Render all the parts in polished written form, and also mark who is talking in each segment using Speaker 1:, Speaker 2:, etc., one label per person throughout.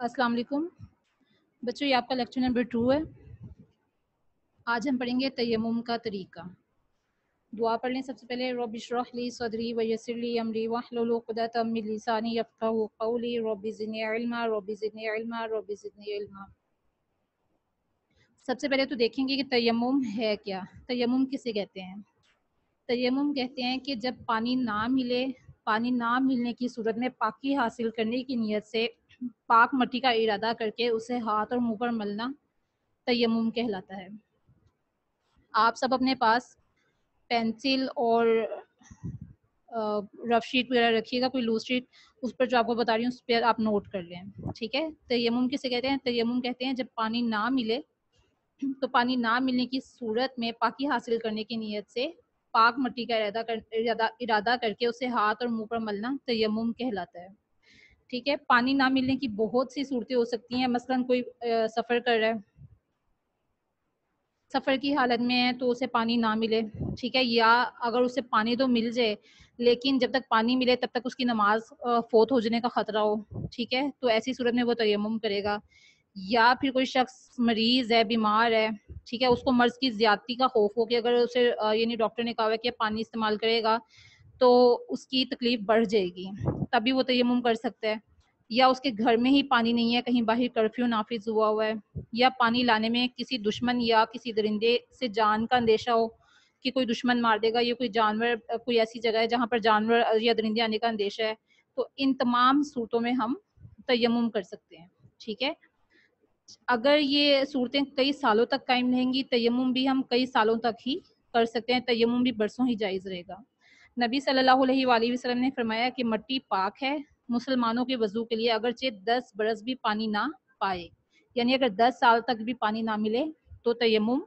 Speaker 1: अस्सलाम वालेकुम बच्चों, ये आपका लेक्चर नंबर 2 है। आज हम पढ़ेंगे तयम्मुम का तरीका। दुआ पढ़ लें सबसे पहले। रब्बि इश्रह ली सदरी व यस्सिर ली अमरी वहलुल उक़दतम मिन लिसानी यफ़क़हू क़ौली रब्बि ज़िदनी इल्मा रब्बि ज़िदनी इल्मा रब्बि ज़िदनी इल्मा। सबसे पहले तो देखेंगे कि तयम्मुम है क्या। तयम्मुम किसे कहते हैं? तयम्मुम कहते हैं कि जब पानी ना मिले, पानी ना मिलने की सूरत में पाकी हासिल करने की नीयत से पाक मट्टी का इरादा करके उसे हाथ और मुंह पर मलना तयम्मुम कहलाता है। आप सब अपने पास पेंसिल और रफ शीट वगैरह रखिएगा, कोई लूज शीट, उस पर जो आपको बता रही हूँ उस पर आप नोट कर लें, ठीक है। तयम्मुम किसे कहते हैं? तयम्मुम कहते हैं जब पानी ना मिले तो पानी ना मिलने की सूरत में पाकी हासिल करने की नीयत से पाक मट्टी का इरादा करके उसे हाथ और मुंह पर मलना तयम्मुम कहलाता है, ठीक है। पानी ना मिलने की बहुत सी सूरतें हो सकती हैं। मसलन कोई सफ़र कर रहा है, सफ़र की हालत में है तो उसे पानी ना मिले, ठीक है, या अगर उसे पानी तो मिल जाए लेकिन जब तक पानी मिले तब तक उसकी नमाज फ़ौत हो जाने का ख़तरा हो, ठीक है, तो ऐसी सूरत में वो तयम्मुम करेगा। या फिर कोई शख्स मरीज़ है, बीमार है, ठीक है, उसको मर्ज़ की ज़्यादती का खौफ हो कि अगर उसे यानी डॉक्टर ने कहा है कि पानी इस्तेमाल करेगा तो उसकी तकलीफ़ बढ़ जाएगी, तभी वो तयम्मुम कर सकता है। या उसके घर में ही पानी नहीं है, कहीं बाहर कर्फ्यू नाफिज हुआ है, या पानी लाने में किसी दुश्मन या किसी दरिंदे से जान का अंदेशा हो कि कोई दुश्मन मार देगा, या कोई जानवर, कोई ऐसी जगह है जहाँ पर जानवर या दरिंदे आने का अंदेशा है, तो इन तमाम सूरतों में हम तयम्मुम कर सकते हैं, ठीक है। अगर ये सूरतें कई सालों तक कायम रहेंगी, तयम्मुम भी हम कई सालों तक ही कर सकते हैं, तयम्मुम भी बरसों ही जायज़ रहेगा। नबी सल्लल्लाहु अलैहि वसल्लम ने फरमाया कि मट्टी पाक है मुसलमानों के वज़ू के लिए, अगरचे 10 बरस भी पानी ना पाए, यानी अगर 10 साल तक भी पानी ना मिले तो तयम्मुम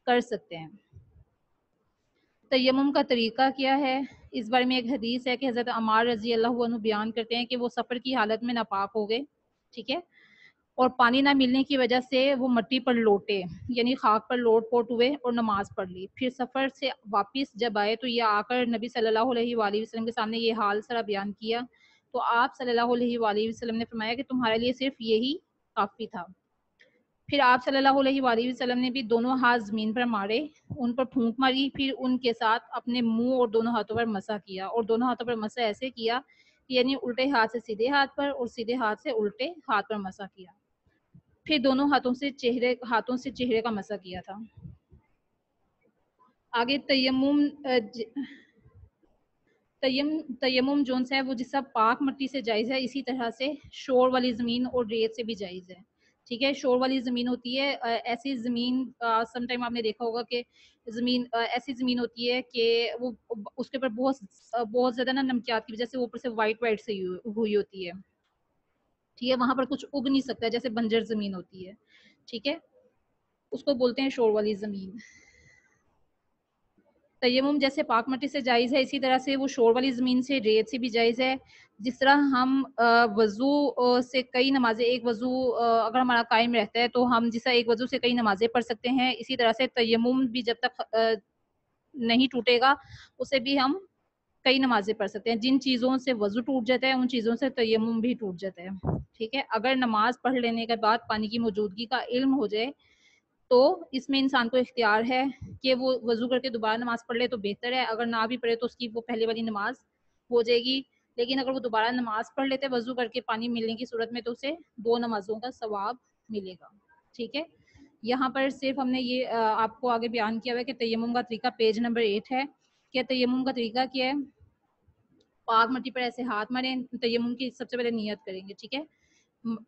Speaker 1: कर सकते हैं। तयम्मुम का तरीका क्या है? इस बारे में एक हदीस है कि हज़रत अमार रज़ी अल्लाह अन्हु बयान करते हैं कि वो सफ़र की हालत में नापाक हो गए, ठीक है, और पानी ना मिलने की वजह से वो मट्टी पर लोटे, यानी खाक पर लोट पोट हुए और नमाज पढ़ ली। फिर सफ़र से वापस जब आए तो ये आकर नबी सल्लल्लाहु अलैहि वसल्लम के सामने ये हाल सारा बयान किया, तो आप सल्लल्लाहु अलैहि वसल्लम ने फरमाया कि तुम्हारे लिए सिर्फ यही काफ़ी था। फिर आप सल्लल्लाहु अलैहि वसल्लम ने भी दोनों हाथ ज़मीन पर मारे, उन पर फूंक मारी, फिर उनके साथ अपने मुंह और दोनों हाथों पर मसा किया, और दोनों हाथों पर मसा ऐसे किया यानी उल्टे हाथ से सीधे हाथ पर और सीधे हाथ से उल्टे हाथ पर मसा किया। फिर दोनों हाथों से चेहरे का मसा किया था। आगे तयम्मुम जोन सा है वो जिस पाक मट्टी से जायज़ है, इसी तरह से शोर वाली ज़मीन और रेत से भी जायज़ है, ठीक है। शोर वाली ज़मीन होती है ऐसी ज़मीन, सम टाइम आपने देखा होगा कि ज़मीन ऐसी ज़मीन होती है कि वो उसके ऊपर बहुत ज़्यादा ना नमकियात की वजह से ऊपर से वाइट से हुई होती है, ठीक है, वहाँ पर कुछ उग नहीं सकता, जैसे बंजर ज़मीन होती है, ठीक है, उसको बोलते हैं शोर वाली ज़मीन। तयम्मुम जैसे पाक मट्टी से जायज़ है, इसी तरह से वो शोर वाली ज़मीन से, रेत से भी जायज़ है। जिस तरह हम वज़ू से कई नमाज़ें, एक वज़ू अगर हमारा कायम रहता है तो हम जिस तरह एक वज़ू से कई नमाज़ें पढ़ सकते हैं, इसी तरह से तयम्मुम भी जब तक नहीं टूटेगा उसे भी हम कई नमाज़ें पढ़ सकते हैं। जिन चीज़ों से वज़ू टूट जाता है उन चीज़ों से तयम्मुम भी टूट जाता है, ठीक है। अगर नमाज़ पढ़ लेने के बाद पानी की मौजूदगी का इल्म हो जाए तो इसमें इंसान को इख्तियार है कि वो वज़ू करके दोबारा नमाज़ पढ़ ले तो बेहतर है, अगर ना भी पढ़े तो उसकी वो पहले वाली नमाज़ हो जाएगी। लेकिन अगर वो दोबारा नमाज़ पढ़ लेते वज़ू करके पानी मिलने की सूरत में तो उसे 2 नमाज़ों का सवाब मिलेगा, ठीक है। यहाँ पर सिर्फ़ हमने ये आपको आगे बयान किया हुआ है कि तयम्मुम का तरीका पेज नंबर 8 है कि तयम्मुम का तरीका क्या है। पाक मट्टी पर ऐसे हाथ मारें, तयम्मुम की सबसे पहले नियत करेंगे, ठीक है।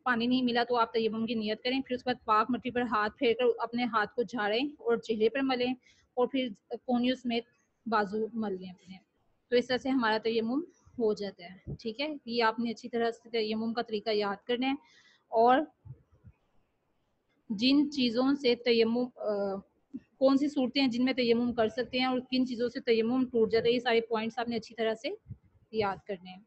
Speaker 1: पानी नहीं मिला तो आप तयम्मुम की नियत करें, फिर उसके बाद पाक मट्टी पर हाथ फेर कर अपने हाथ को झाड़ें और चेहरे पर मलें, और फिर कोहनियों समेत बाजू मल लें अपने। तो इस तरह से हमारा तयम्मुम हो जाता है, ठीक है। ये आपने अच्छी तरह से तयम्मुम का तरीका याद करना है, और जिन चीज़ों से तयम्मुम कौन सी सूरतें हैं जिनमें तयम्मुम कर सकते हैं और किन चीज़ों से तयम्मुम टूट जाता है, ये सारे पॉइंट्स आपने अच्छी तरह से याद करने हैं।